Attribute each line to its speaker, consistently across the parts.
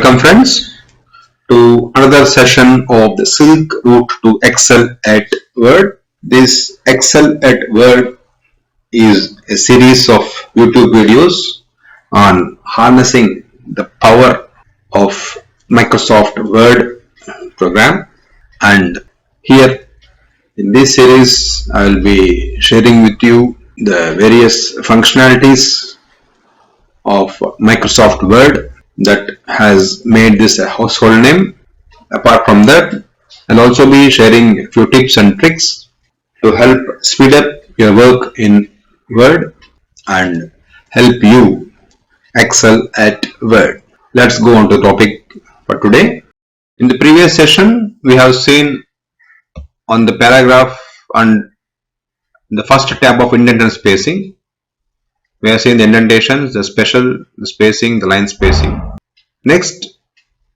Speaker 1: Welcome friends to another session of the Silk Route to Excel at Word. This Excel at Word is a series of YouTube videos on harnessing the power of Microsoft Word program, and here in this series I will be sharing with you the various functionalities of Microsoft Word that has made this a household name. Apart from that, I'll also be sharing a few tips and tricks to help speed up your work in Word and help you excel at Word. Let's go on to the topic for today. In the previous session, we have seen on the paragraph and the first tab of indent and spacing. We have seen the indentations, the special, the spacing, the line spacing. Next,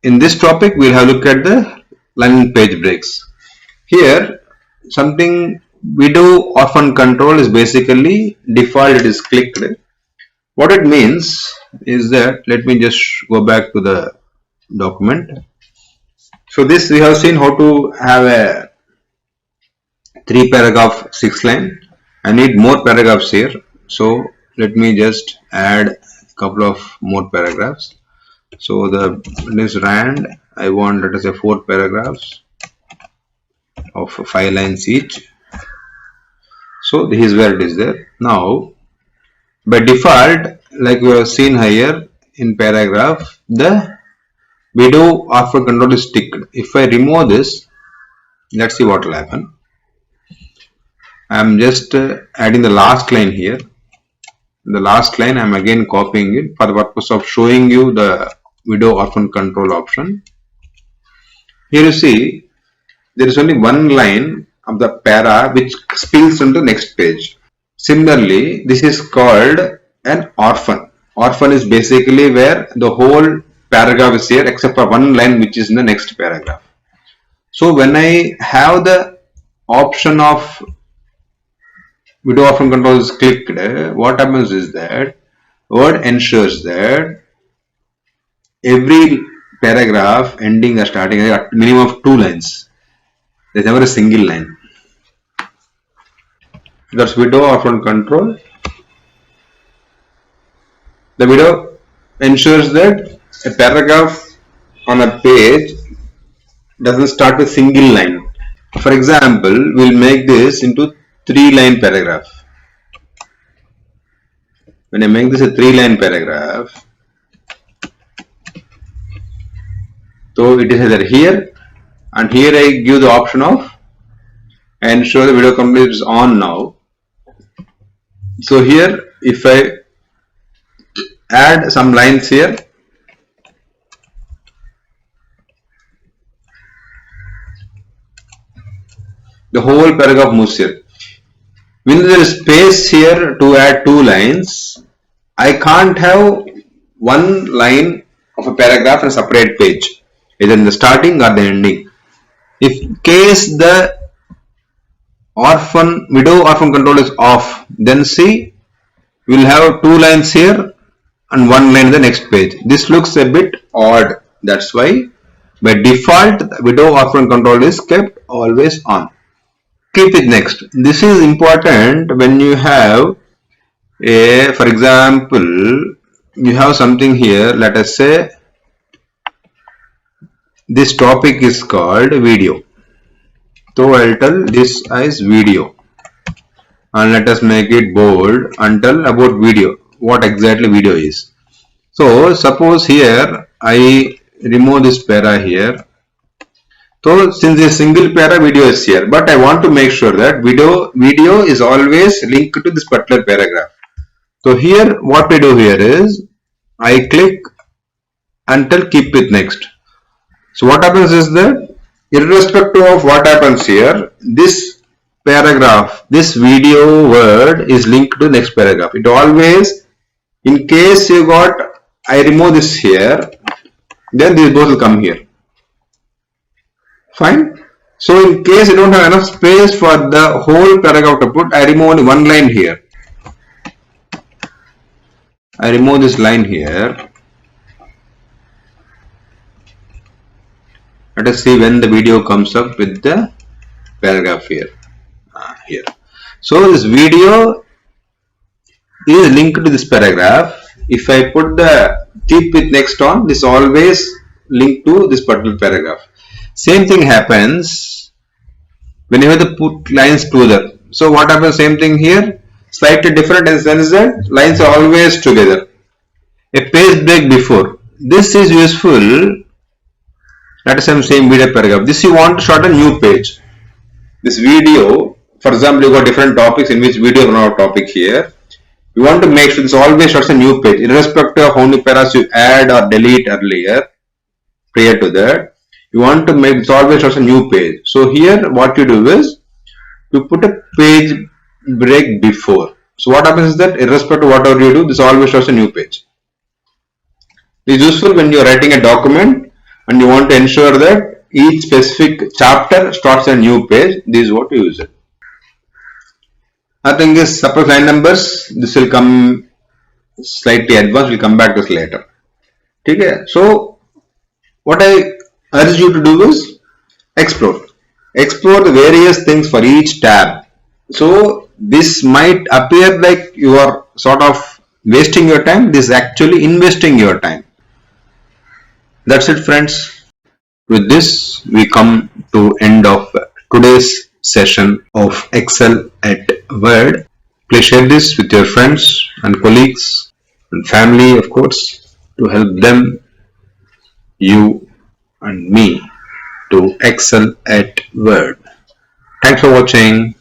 Speaker 1: in this topic, we'll have a look at the line page breaks. Here, something we do orphan control is basically default, it is clicked. What it means is that, let me just go back to the document. So this we have seen how to have a 3 paragraph 6 line. I need more paragraphs here. So let me just add a couple of more paragraphs. So this rand, I want, let us say, 4 paragraphs of 5 lines each. So this is where it is there. Now by default, like we have seen here in paragraph, the widow orphan control is ticked. If I remove this, let's see what will happen. I am just adding the last line here. The last line I am again copying it for the purpose of showing you the widow orphan control option. Here you see there is only one line of the para which spills into the next page. Similarly, this is called an orphan. Orphan is basically where the whole paragraph is here except for one line which is in the next paragraph. So when I have the option of widow orphan control is clicked, what happens is that Word ensures that every paragraph ending or starting at minimum of 2 lines. There is never a single line. That's widow orphan control. The widow ensures that a paragraph on a page doesn't start with single line. For example, we'll make this into 3-line paragraph. When I make this a 3-line paragraph, so it is either here and here I give the option of ensure the video complete is on now. So here if I add some lines here, the whole paragraph moves here. When there is space here to add 2 lines, I can't have one line of a paragraph on a separate page, either in the starting or the ending. If in case the widow orphan control is off, then see, we'll have 2 lines here and 1 line in the next page. This looks a bit odd. That's why by default widow orphan control is kept always on. Keep it next. This is important when you have a, for example, you have something here, let us say this topic is called video. So I'll tell this as video and let us make it bold and tell about video, what exactly video is. So suppose here I remove this para here. So since a single para, video is here, but I want to make sure that video is always linked to this particular paragraph. So here what we do here is I click and tell keep it next. So what happens is that irrespective of what happens here, this paragraph, this video word is linked to the next paragraph. It always, in case you got, I remove this here, then these both will come here. Fine. So in case you don't have enough space for the whole paragraph to put, I remove only one line here. I remove this line here. Let us see when the video comes up with the paragraph here. Here. So this video is linked to this paragraph. If I put the keep with next on, this always linked to this particular paragraph. Same thing happens when you have to put lines together. So what happens? Same thing here. Slightly different in the sense that lines are always together. A page break before. This is useful. Let us say same video paragraph. This you want to start a new page. This video, for example, you got different topics in which video is not a topic here. You want to make sure this always starts a new page, irrespective of how many paras you add or delete earlier. Prior to that, you want to make this always starts a new page. So here, what you do is you put a page break before. So what happens is that irrespective of whatever you do, this always starts a new page. It is useful when you are writing a document and you want to ensure that each specific chapter starts a new page. This is what you use it. I think is suppose line numbers. This will come slightly advanced. We'll come back to this later. Okay. So what I urge you to do is explore. Explore the various things for each tab. So this might appear like you are sort of wasting your time. This is actually investing your time. That's it, friends. With this, we come to end of today's session of Excel at Word. Please share this with your friends and colleagues and family, of course, to help them, you and me to excel at Word. Thanks for watching.